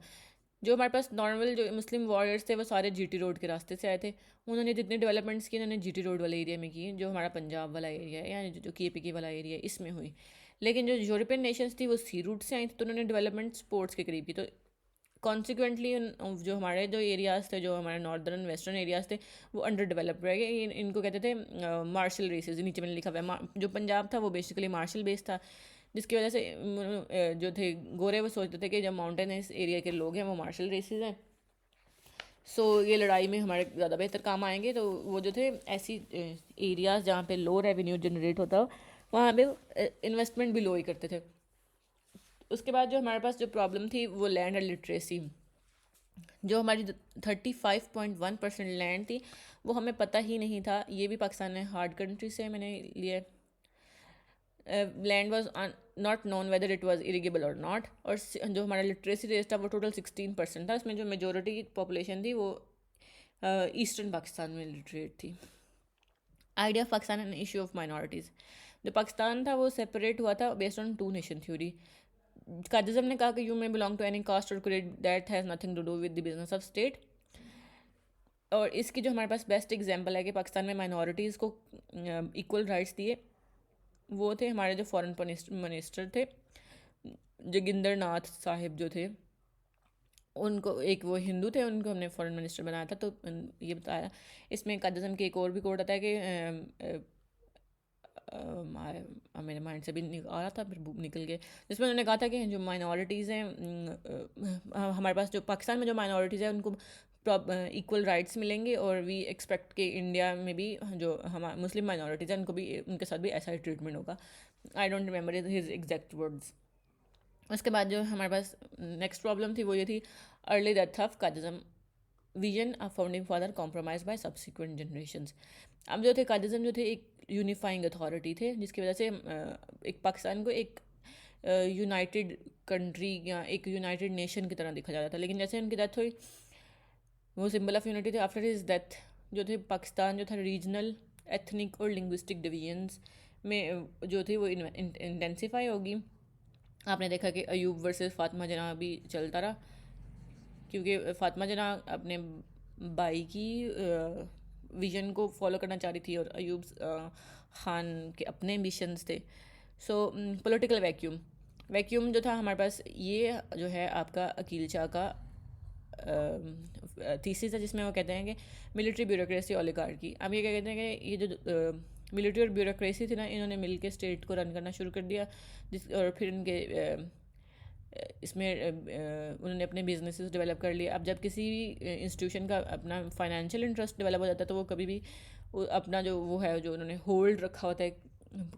Speaker 1: जो हमारे पास नॉर्मल जो मुस्लिम वॉरियर्स थे वो सारे जीटी रोड के रास्ते से आए थे। उन्होंने जितने डेवलपमेंट्स किए उन्होंने जीटी रोड वाले एरिया में किए, जो हमारा पंजाब वाला एरिया है या जो केपीके वाला एरिया है इसमें हुई। लेकिन जो यूरोपियन नेशंस थी वो सी रूट से आई थी, तो उन्होंने डेवलपमेंट स्पोर्ट्स के करीब की। तो कॉन्सिक्वेंटली जो हमारे जो एरियाज़ थे, जो हमारे नॉर्दर्न वेस्टर्न एरियाज़ थे, वो अंडर डेवलप्ड रह गए। इनको कहते थे मार्शल रेसेस, नीचे मैंने लिखा हुआ है। जो पंजाब था वो बेसिकली मार्शल बेस था, जिसकी वजह से जो थे गोरे वो सोचते थे कि जब माउंटेनस एरिया के लोग हैं वो मार्शल रेसेस हैं, सो ये लड़ाई में हमारे ज़्यादा बेहतर काम आएंगे। तो वो जो थे ऐसी एरियाज़ जहाँ पे लो रेवेन्यू जनरेट होता हो वहाँ पे इन्वेस्टमेंट भी लो ही करते थे। उसके बाद जो हमारे पास जो प्रॉब्लम थी वो लैंड लिटरेसी, जो हमारी 35.1% लैंड थी वो हमें पता ही नहीं था। ये भी पाकिस्तान ने हार्ड कंट्री से मैंने लिया। Land was not known whether it was irrigable और नॉट। और जो हमारा लिटरेसी रेट था वो टोटल 16% था। इसमें जो मेजोरिटी पॉपुलेशन थी वो ईस्टर्न पाकिस्तान में लिटरेट थी। Idea of Pakistan and issue of minorities, जो पाकिस्तान था वो सेपरेट हुआ था based on 2 nation theory. Quaid Azam ने कहा कि you may belong to any caste और creed that has nothing to do with the business of state. और इसकी जो हमारे पास बेस्ट एग्जांपल है कि पाकिस्तान में माइनॉरिटीज़ को इक्वल राइट्स दिए, वो थे हमारे जो फॉरेन मिनिस्टर थे जोगिंदर नाथ साहिब जो थे। उनको एक वो हिंदू थे, उनको हमने फॉरेन मिनिस्टर बनाया था। तो ये बताया इसमें कादिज़म के एक और भी कोड आता है कि मेरे माइंड से भी आ रहा था फिर निकल गए, जिसमें उन्होंने कहा था कि जो माइनॉरिटीज़ हैं हमारे पास जो पाकिस्तान में जो माइनॉरिटीज़ हैं उनको इक्वल राइट्स मिलेंगे, और वी एक्सपेक्ट कि इंडिया में भी जो हमारे मुस्लिम माइनॉरिटीज़ हैं उनको भी उनके साथ भी ऐसा ही ट्रीटमेंट होगा। आई don't remember his exact words. उसके बाद जो हमारे पास नेक्स्ट प्रॉब्लम थी वो ये थी, early death of Quaid Azam vision of founding father compromise by subsequent generations. अब जो थे कादिज़म जो थे एक यूनिफाइंग अथॉरिटी थे, जिसकी वजह से एक पाकिस्तान को एक यूनाइटेड कंट्री या एक यूनाइटेड नेशन की तरह देखा जाता था। लेकिन जैसे उनकी डेथ हुई वो सिंबल ऑफ यूनिटी थे। आफ्टर हिज डेथ जो थे पाकिस्तान जो था रीजनल एथनिक और लिंग्विस्टिक डिवीजन्स में जो थी वो इंटेंसिफाई होगी। आपने देखा कि अयूब वर्सेस फातिमा जना भी चलता रहा, क्योंकि फातिमा जना अपने भाई की विजन को फॉलो करना चाह रही थी और अयूब खान के अपने एम्बिशंस थे। सो पॉलिटिकल वैक्यूम जो था हमारे पास, ये जो है आपका अकील शाह का थीसिस है, जिसमें वो कहते हैं कि मिलिट्री ब्यूरोक्रेसी ओलिगार्की। अब ये क्या कहते हैं कि ये जो मिलिट्री और ब्यूरोक्रेसी थी ना, इन्होंने मिल के स्टेट को रन करना शुरू कर दिया, और फिर इनके इसमें उन्होंने अपने बिजनेसेस डेवलप कर लिए। अब जब किसी भी इंस्टीट्यूशन का अपना फाइनेंशियल इंटरेस्ट डेवलप हो जाता है तो वो कभी भी अपना जो वो है जो उन्होंने होल्ड रखा होता है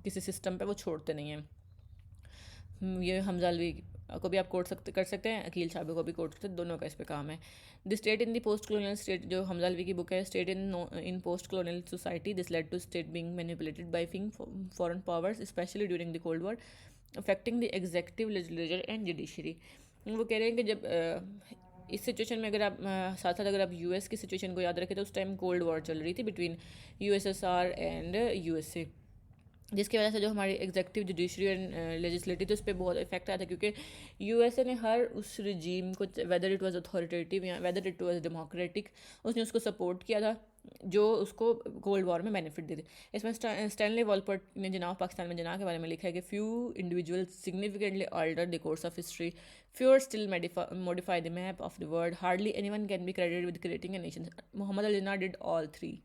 Speaker 1: किसी सिस्टम पे वो छोड़ते नहीं हैं। ये हमजा अलवी को भी आप कोट कर सकते हैं, अकील शाह को भी कोट सकते हैं, दोनों का इस पे काम है। The state in the post colonial state, जो हमजा अलवी की बुक है, state in post colonial society, this led to state being manipulated by foreign powers specially during the cold war affecting the executive legislature and judiciary. वो कह रहे हैं कि जब इस सिचुएशन में अगर आप साथ साथ अगर आप यूएस की सिचुएशन को याद रखें तो उस टाइम कोल्ड वॉर चल रही थी बिटवीन यूएसएसआर एंड यूएसए, जिसकी वजह से जो हमारी एग्जेक्टिव जुडिशरी एंड लेजिस्लेटिव तो उस पर बहुत इफेक्ट आया था, क्योंकि यूएसए ने हर उस रिजीम को, वेदर इट वाज अथॉरिटेटिव या वेदर इट वाज डेमोक्रेटिक, उसने उसको सपोर्ट किया था जो उसको कोल्ड वॉर में बेनिफिट देते। इसमें स्टैनली वॉलपर्ट ने जनाब पाकिस्तान में जना के बारे में लिखा है कि few individuals significantly alter the course of history, fewer still modify the map of the world, hardly anyone can be credited with creating a nation. Mohammad Ali Jinnah did all three.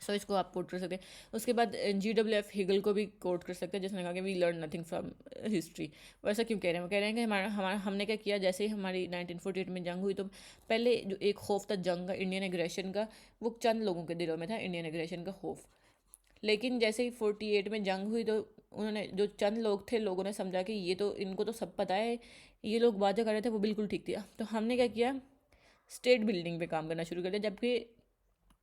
Speaker 1: So इसको आप कोट कर सकते हैं। उसके बाद GWF हिगल को भी coat कर सकते हैं, जिसने कहा कि we learn nothing from history. वैसा क्यों कह रहे हैं? वो कह रहे हैं कि हमारा हमारा हमने क्या किया, जैसे ही हमारी 1948 में जंग हुई तो पहले जो एक खौफ था जंग का, इंडियन एग्रेशन का, वो चंद लोगों के दिलों में था, इंडियन एग्रेशन का खौफ। लेकिन जैसे ही 48 में जंग हुई तो उन्होंने, जो चंद लोग थे, लोगों ने समझा कि ये तो, इनको तो सब पता है, ये लोग बातें कर रहे थे वो बिल्कुल ठीक थी। तो हमने क्या किया, स्टेट बिल्डिंग पे काम करना शुरू कर दिया, जबकि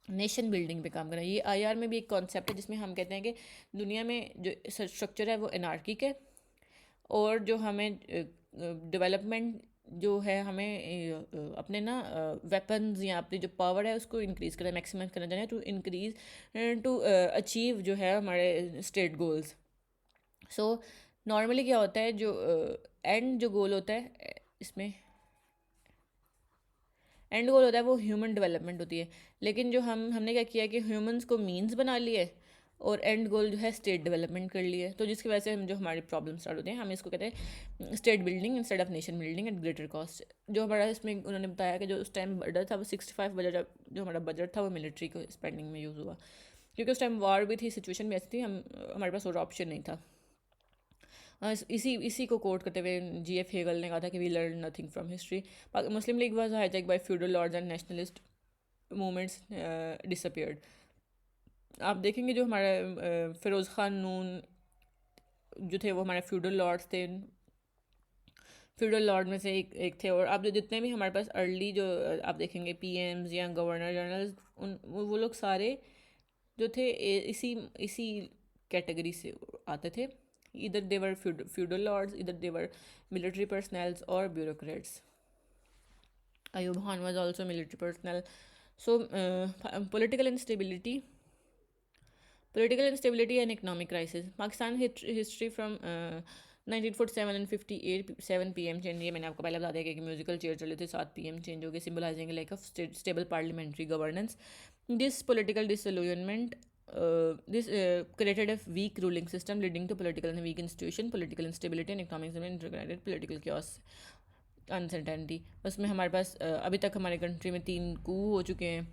Speaker 1: नेशन बिल्डिंग पे काम करना। ये IR में भी एक कॉन्सेप्ट है जिसमें हम कहते हैं कि दुनिया में जो स्ट्रक्चर है वो एनार्किक है, और जो हमें डेवलपमेंट जो है, हमें अपने ना वेपन्स या अपनी जो पावर है उसको इंक्रीज़ करना, मैक्सिमाइज करना चाहिए टू इंक्रीज टू अचीव जो है हमारे स्टेट गोल्स। सो नॉर्मली क्या होता है, जो एंड जो गोल होता है इसमें, एंड गोल होता है वो ह्यूमन डेवलपमेंट होती है। लेकिन जो हमने क्या किया कि ह्यूमंस को मीन्स बना लिए और एंड गोल जो है स्टेट डेवलपमेंट कर लिए, तो जिसकी वजह से हम, जो हमारे प्रॉब्लम स्टार्ट होते हैं, हम इसको कहते हैं state building instead of nation building at greater cost. जो हमारा इसमें उन्होंने बताया कि जो उस टाइम बजट था वो 65 बजट, जो हमारा बजट था वो मिलिट्री को स्पेंडिंग में यूज़ हुआ, क्योंकि उस टाइम वॉर भी थी, सिचुएशन भी ऐसी थी, हमारे पास और ऑप्शन नहीं था। इसी को कोट करते हुए GF हेगल ने कहा था कि we learn nothing from history. Muslim League was hijack by feudal lords and nationalist movements disappeared. आप देखेंगे जो हमारे फ़िरोज़ ख़ान नून जो थे वो हमारे फ्यूडल लॉर्ड्स थे, फ्यूडल लॉर्ड में से एक थे। और आप जो जितने भी हमारे पास अर्ली जो आप देखेंगे PMs या गवर्नर जनरल्स, उन वो लोग सारे जो थे इसी इसी कैटेगरी से आते थे। इधर देवर फ्यूडल लॉर्ड्स, इधर देवर मिलिट्री पर्सनल्स और bureaucrats. Ayub Khan was also military personnel. So political instability, and economic crisis. Pakistan history from 1947 and 58 7 PM change. ये मैंने आपको पहले बता दिया कि म्यूजिकल चेयर चले थे, 7 PM चेंज हो गए, symbolizing lack of stable parliamentary governance. This political disillusionment this created a weak ruling system leading to political and weak institution, political instability and economic and integrated political chaos, uncertainty. उसमें हमारे पास अभी तक हमारे country में 3 कू हो चुके हैं।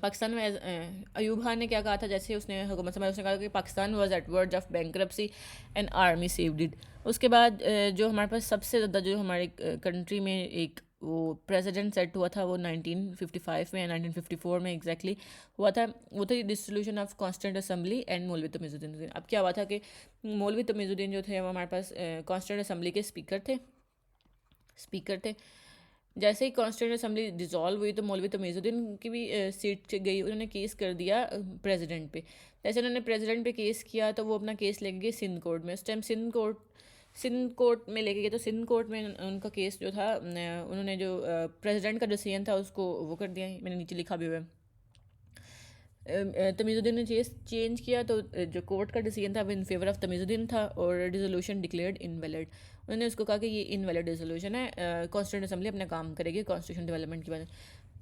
Speaker 1: पाकिस्तान में अयूब खान ने क्या कहा था, जैसे उसने हुकूमत संभाली, उसने कहा कि Pakistan was at verge of bankruptcy and army saved it. उसके बाद जो हमारे पास सबसे ज़्यादा जो हमारे कंट्री में एक वो प्रेसिडेंट सेट हुआ था वो 1955 में या 1954 में एग्जैक्टली हुआ था। वो था dissolution of constituent assembly and मौलवी तमीज़ुद्दीन। अब क्या हुआ था कि मौलवी तमीज़ुद्दीन जो थे वो हमारे पास कॉन्स्टिट्यूंट असेंबली के स्पीकर थे। जैसे ही कॉन्स्टिट्यूंट असेंबली डिज़ोल्व हुई तो मौलवी तमीज़ुद्दीन की भी सीट गई, उन्होंने केस कर दिया प्रेसिडेंट पे। जैसे उन्होंने प्रेसिडेंट पे केस किया तो वो अपना केस लेके गए सिंध कोर्ट में। उस टाइम सिंध कोर्ट में लेके गए तो सिंध कोर्ट में उनका केस जो था, उन्होंने जो प्रेसिडेंट का डिसीजन था उसको वो कर दिया, मैंने नीचे लिखा भी हुआ है। तमीज़ुद्दीन ने चेंज किया तो जो कोर्ट का डिसीजन था वो इन फेवर ऑफ तमीज़ुद्दीन था और डिसोल्यूशन डिक्लेयर्ड इनवैलिड। उन्होंने उसको कहा कि ये इनवैलिड डिसोल्यूशन है, कॉन्स्टिट्यूंट असेंबली अपना काम करेगी कॉन्स्टिट्यूशन डेवलपमेंट की बात।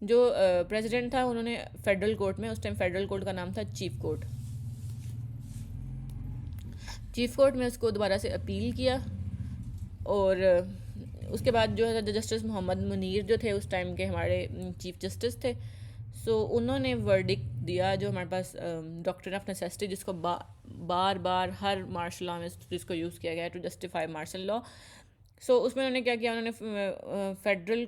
Speaker 1: जो प्रेसिडेंट था उन्होंने फेडरल कोर्ट में, उस टाइम फेडरल कोर्ट का नाम था चीफ कोर्ट में उसको दोबारा से अपील किया। और उसके बाद जो है जस्टिस मोहम्मद मुनीर जो थे उस टाइम के हमारे चीफ जस्टिस थे, उन्होंने वर्डिक्ट दिया जो हमारे पास डॉक्ट्रिन ऑफ नेसेसिटी, जिसको बार बार हर मार्शल लॉ में जिसको यूज़ किया गया है टू जस्टिफाई मार्शल लॉ। उसमें उन्होंने क्या किया, उन्होंने फेडरल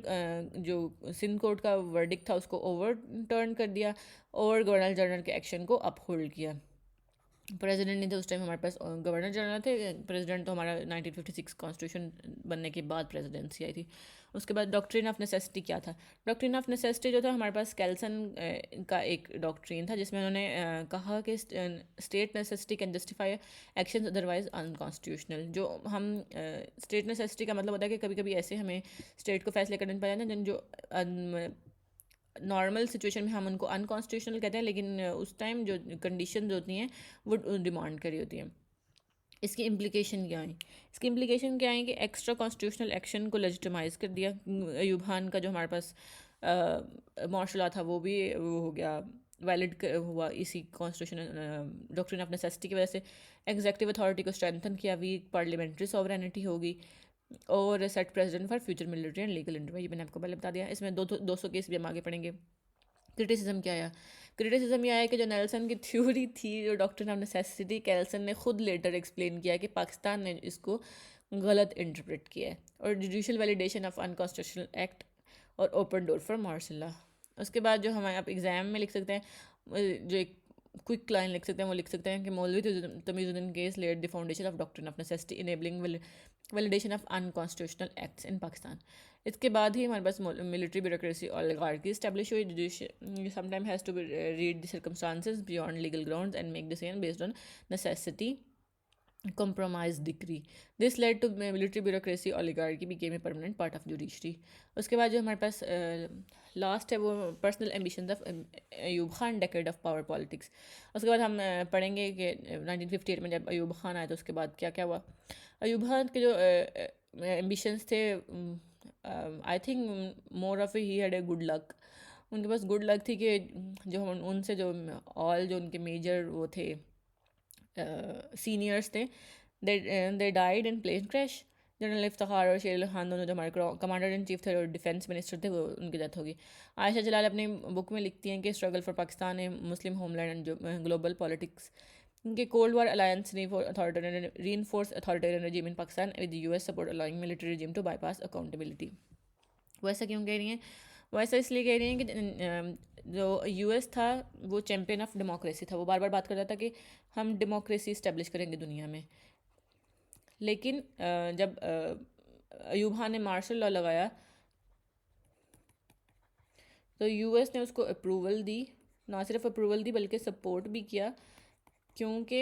Speaker 1: जो सिंध कोर्ट का वर्डिक्ट था उसको ओवरटर्न कर दिया और गवर्नर जनरल के एक्शन को अपहोल्ड किया। प्रेसिडेंट नहीं थे उस टाइम हमारे पास, गवर्नर जनरल थे। प्रेसिडेंट तो हमारा 1956 कॉन्स्टिट्यूशन बनने के बाद प्रेसिडेंसी आई थी। उसके बाद डॉक्ट्रिन ऑफ नेसेसिटी क्या था? डॉक्ट्रिन ऑफ नेसेसिटी जो था हमारे पास कैल्सन का एक डॉक्ट्रिन था, जिसमें उन्होंने कहा कि state necessity can justify action otherwise unconstitutional. जो हम स्टेट नेसेसिटी का मतलब होता है कि कभी कभी ऐसे हमें स्टेट को फैसले करने पड़ जाते हैं जो नॉर्मल सिचुएशन में हम उनको अनकॉन्स्टिट्यूशनल कहते हैं, लेकिन उस टाइम जो कंडीशंस होती हैं वो डिमांड करी होती हैं। इसकी इम्प्लीकेशन क्या है? कि एक्स्ट्रा कॉन्स्टिट्यूशनल एक्शन को लेजिटिमाइज कर दिया। अयूब खान का जो हमारे पास मार्शल लॉ था वो भी वो हो गया, वैलिड हुआ इसी कॉन्स्टिट्यूशन डॉक्ट्रिन ऑफ नेसेसिटी की वजह से। एग्जेक्टिव अथॉरिटी को स्ट्रेंथन किया, वीक पार्लियामेंट्री सॉवरेनिटी होगी और set president for future military and legal interview. ये मैंने आपको पहले बता दिया। इसमें 200 केस भी हम आगे पढ़ेंगे। क्रिटिसिज्म क्या आया? क्रिटिसिज्म ये आया कि जो नेल्सन की थ्योरी थी, जो डॉक्ट्रिन ऑफ नेसेसिटी, कैल्सन ने खुद लेटर एक्सप्लेन किया कि पाकिस्तान ने इसको गलत इंटरप्रेट किया है, और judicial validation of unconstitutional act और open door for martial law. उसके बाद जो हमारे आप एग्ज़ाम में लिख सकते हैं, जो एक क्विक लाइन लिख सकते हैं, वो लिख सकते हैं कि Maulvi Tamizuddin case led the foundation of doctrine of necessity enabling validation of unconstitutional acts in Pakistan. इसके बाद ही हमारे पास मिलिट्री ब्यूरोक्रेसी oligarchy established हुई। Judiciary sometimes has to be read the circumstances beyond legal grounds and make decision based on necessity compromise decree. This led to military bureaucracy oligarchy became a permanent part of judiciary. उसके बाद जो हमारे पास last है वो personal ambitions of Ayub Khan, decade of power politics. उसके बाद हम पढ़ेंगे कि 1958 में जब अयूब खान आया तो उसके बाद क्या क्या हुआ। अयूब खान के जो एम्बिशंस थे, I think more of he had a good luck. उनके पास गुड लक थी कि जो हम उनसे जो ऑल जो उनके मेजर वो थे सीनियर्स थे, they died in plane crash. General Iftikhar और शेर खान दोनों जो हमारे कमांडर इन चीफ थे और डिफेंस मिनिस्टर थे, वो उनकी डेथ होगी। आयशा जलाल अपनी बुक में लिखती हैं कि struggle for Pakistan a Muslim homeland and जो ग्लोबल पॉलिटिक्स के cold war alliance reinforce authoritarian regime in Pakistan with US support allowing military regime to bypass accountability. वो ऐसा क्यों कह रही हैं? वो ऐसा इसलिए कह रही हैं कि जो यूएस था वो चैम्पियन ऑफ डेमोक्रेसी था। वो बार बार बात कर रहा था कि हम डेमोक्रेसी इस्टेब्लिश करेंगे दुनिया में, लेकिन जब अयूब खान ने मार्शल लॉ लगाया तो यूएस ने उसको अप्रूवल दी। ना सिर्फ अप्रूवल दी बल्कि सपोर्ट भी किया, क्योंकि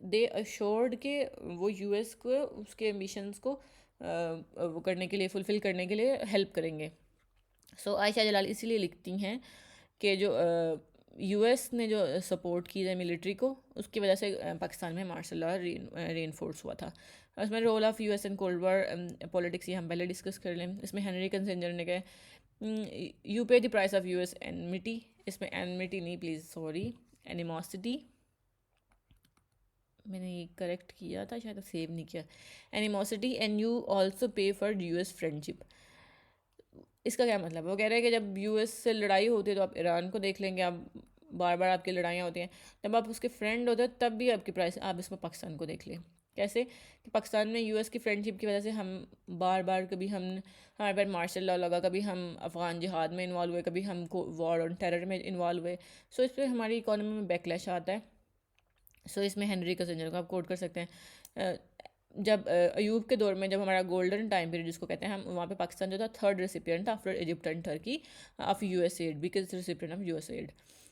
Speaker 1: दे अश्योर्ड के वो यूएस को उसके एम्बिशंस को वो करने के लिए, फुलफ़िल करने के लिए हेल्प करेंगे। सो आयशा जलाल इसीलिए लिखती हैं कि जो यूएस ने जो सपोर्ट की है मिलिट्री को, उसकी वजह से पाकिस्तान में मार्शल लॉ रीइंफोर्स हुआ था। उसमें role of US in cold war politics ये हम पहले डिस्कस कर लें। इसमें हेनरी किसिंजर ने कहा यू पे the price of US enmity. इसमें एनमिटी नहीं, प्लीज़ सॉरी, एनिमोसिटी। मैंने ये करेक्ट किया था, शायद सेव नहीं किया। एनिमोसिटी एंड यू ऑल्सो पे फॉर यूएस फ्रेंडशिप। इसका क्या मतलब है? वो कह रहे हैं कि जब यूएस से लड़ाई होती है तो आप ईरान को देख लेंगे, आप बार बार आपकी लड़ाइयाँ होती हैं, जब आप उसके फ्रेंड होते हैं तब भी आपकी प्राइस, आप इसमें पाकिस्तान को देख लें। कैसे कि पाकिस्तान में यूएस की फ्रेंडशिप की वजह से हम बार बार, कभी हम हमारे पास मार्शल लॉ लगा, कभी हम अफ़गान जिहाद में इन्वॉल्व हुए, कभी हम वॉर ऑन टेरर में इन्वॉल्व हुए। सो इस पर हमारी इकॉनमी में बैकलैश आता है। सो इसमें हेनरी किसिंजर को आप कोट कर सकते हैं। जब अयूब के दौर में, जब हमारा गोल्डन टाइम पीरियड जिसको कहते हैं, हम वहाँ पे पाकिस्तान जो था थर्ड रेसिपिएंट था after Egypt and Turkey of US add, biggest recipient of US add.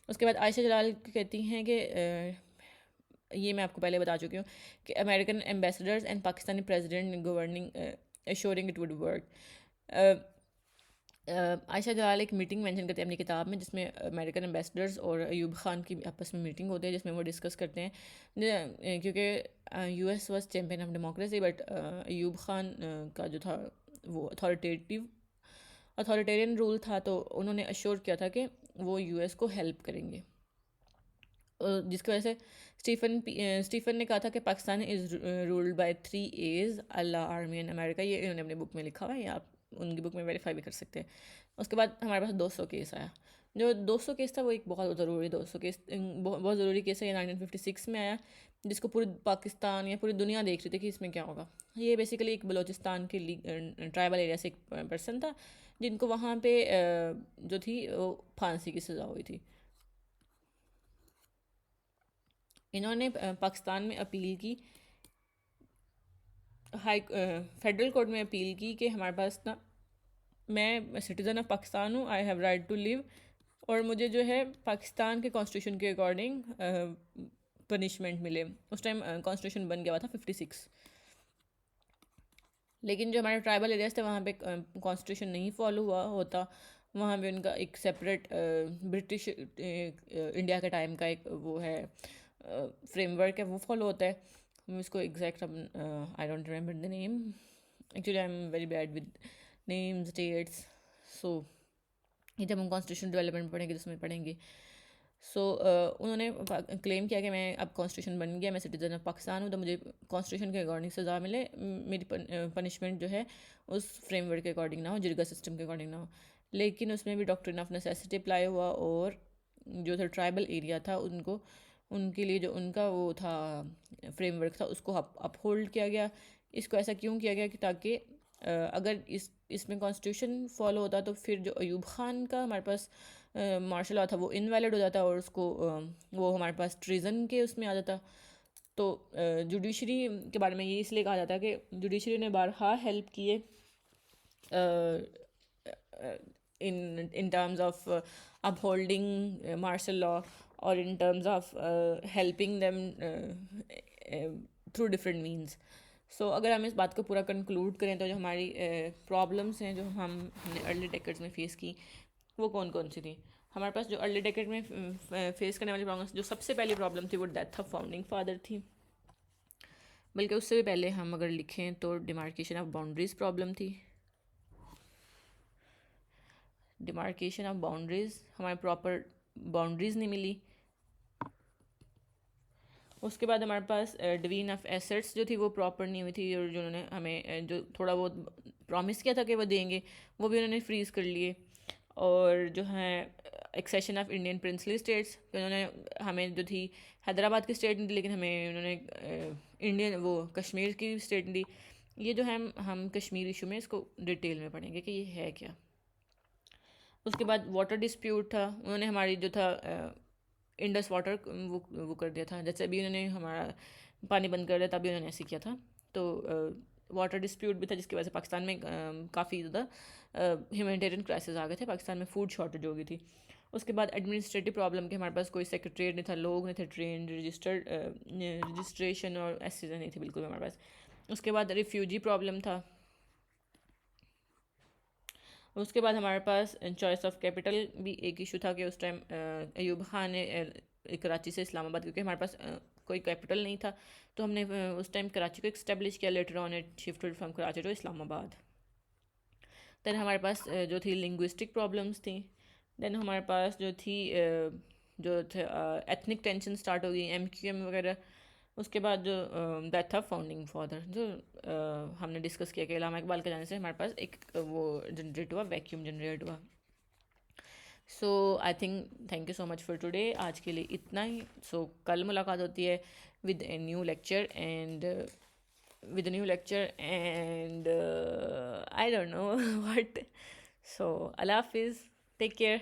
Speaker 1: उसके बाद आयशा जलाल कहती हैं कि ये मैं आपको पहले बता चुकी हूँ कि American ambassadors and Pakistani president governing assuring it would work. Ayesha Jalal एक मीटिंग मेंशन करते हैं अपनी किताब में, जिसमें अमेरिकन एम्बेसडर्स और अयूब खान की आपस में मीटिंग होती है, जिसमें वो डिस्कस करते हैं क्योंकि US was champion of democracy, but Ayub Khan का जो था वो अथॉरिटेरियन रूल था, तो उन्होंने अश्योर किया था कि वो यूएस को हेल्प करेंगे, जिसकी वजह से स्टीफन ने कहा था कि Pakistan is ruled by 3 A's, Allah, army and America. ये इन्होंने अपनी बुक में लिखा हुआ है, या आप उनकी बुक में वेरीफाई भी कर सकते हैं। उसके बाद हमारे पास 200 केस आया। जो 200 केस था वो एक बहुत ज़रूरी 200 केस, बहुत ज़रूरी केस है। ये 1956 में आया, जिसको पूरी पाकिस्तान या पूरी दुनिया देख रही थी कि इसमें क्या होगा। ये बेसिकली एक बलोचिस्तान के ट्राइबल एरिया से एक पर्सन था, जिनको वहाँ पे जो थी वो फांसी की सज़ा हुई थी। इन्होंने पाकिस्तान में अपील की, फेडरल कोर्ट में अपील की कि हमारे पास ना, मैं सिटीज़न ऑफ पाकिस्तान हूँ, I have right to live, और मुझे जो है पाकिस्तान के कॉन्स्टिट्यूशन के अकॉर्डिंग पनिशमेंट मिले। उस टाइम कॉन्स्टिट्यूशन बन गया हुआ था 56, लेकिन जो हमारे ट्राइबल एरियाज थे वहाँ पे कॉन्स्टिट्यूशन नहीं फॉलो हुआ होता। वहाँ पे उनका एक सेपरेट ब्रिटिश इंडिया के टाइम का एक वो है फ्रेमवर्क है, वो फॉलो होता है। मैं इसको exact I don't remember the name, actually I am very bad with names, dates. So ये जब हम कॉन्स्टिट्यूशन डेवलपमेंट पढ़ेंगे तो उसमें पढ़ेंगे। सो उन्होंने क्लेम किया कि मैं अब कॉन्स्टिट्यूशन बन गया, मैं सिटीज़न ऑफ पाकिस्तान हूँ, तो मुझे कॉन्स्टिट्यूशन के अकॉर्डिंग सज़ा मिले, मेरी पनिशमेंट जो है उस फ्रेमवर्क के अकॉर्डिंग ना हो, जिरगा सिस्टम के अकॉर्डिंग ना हो। लेकिन उसमें भी डॉक्ट्रिन ऑफ नेसेसिटी अप्लाई हुआ, और जो था ट्राइबल एरिया था उनको, उनके लिए जो उनका वो था फ्रेमवर्क था उसको अपहोल्ड किया गया। इसको ऐसा क्यों किया गया कि ताकि अगर इसमें कॉन्स्टिट्यूशन फॉलो होता तो फिर जो अयूब ख़ान का हमारे पास मार्शल लॉ था वो इनवैलिड हो जाता, और उसको वो हमारे पास ट्रीज़न के उसमें आ जाता। तो जुडिशरी के बारे में ये इसलिए कहा जाता है कि जुडिशरी ने बारहा हेल्प किए in terms of upholding martial law, or in terms of helping them through different means. So अगर हम इस बात को पूरा कंक्लूड करें तो जो हमारी प्रॉब्लम्स हैं जो हमने अर्ली डेकेड्स में फेस की, वो कौन कौन सी थी? हमारे पास जो अर्ली डेकेड में फेस करने वाली प्रॉब्लम्स, जो सबसे पहली प्रॉब्लम थी वो डेथ ऑफ फाउंडिंग फादर थी। बल्कि उससे भी पहले हम अगर लिखें तो डिमार्केशन ऑफ बाउंड्रीज प्रॉब्लम थी। डिमार्केशन ऑफ बाउंड्रीज, हमारे प्रॉपर बाउंड्रीज नहीं मिली। उसके बाद हमारे पास डिवीजन ऑफ एसेट्स जो थी वो प्रॉपर नहीं हुई थी, और जो उन्होंने हमें जो थोड़ा बहुत प्रॉमिस किया था कि वो देंगे वो भी उन्होंने फ्रीज़ कर लिए। और जो है accession of Indian princely states, उन्होंने हमें जो थी हैदराबाद की स्टेट नहीं दी, लेकिन हमें उन्होंने इंडियन वो कश्मीर की स्टेट दी। ये जो है हम कश्मीर इशू में इसको डिटेल में पढ़ेंगे कि ये है क्या। उसके बाद वाटर डिस्प्यूट था, उन्होंने हमारी जो था इंडस वाटर वो कर दिया था, जैसे अभी उन्होंने हमारा पानी बंद कर दिया तभी उन्होंने ऐसे किया था। तो वाटर डिस्प्यूट भी था जिसकी वजह से पाकिस्तान में काफ़ी ज़्यादा ह्यूमैनिटेरियन क्राइसिस आ गए थे, पाकिस्तान में फूड शॉर्टेज हो गई थी। उसके बाद एडमिनिस्ट्रेटिव प्रॉब्लम के हमारे पास कोई सेक्रेटरीट नहीं था, लोग नहीं थे ट्रेन रजिस्टर्ड, रजिस्ट्रेशन और ऐसी चीज़ें नहीं थी बिल्कुल हमारे पास। उसके बाद रिफ्यूजी प्रॉब्लम था। उसके बाद हमारे पास चॉइस ऑफ कैपिटल भी एक इशू था कि उस टाइम अयूब खान ने कराची से इस्लामाबाद, क्योंकि हमारे पास कोई कैपिटल नहीं था तो हमने उस टाइम कराची को इस्टेब्लिश किया, later on it shifted from Karachi to Islamabad. Then हमारे पास जो थी लिंग्विस्टिक प्रॉब्लम्स थी। देन हमारे पास जो थी जो थे एथनिक टेंशन स्टार्ट हो गई, MQM वगैरह। उसके बाद जो डेथ ऑफ फाउंडिंग फादर जो हमने डिस्कस किया कि इलामा इकबाल के जाने से हमारे पास एक वो जनरेट हुआ, वैक्यूम जनरेट हुआ। So I think thank you so much for today, आज के लिए इतना ही। सो कल मुलाकात होती है with a new lecture and I don't know what. So अल्लाह हाफिज़, टेक केयर।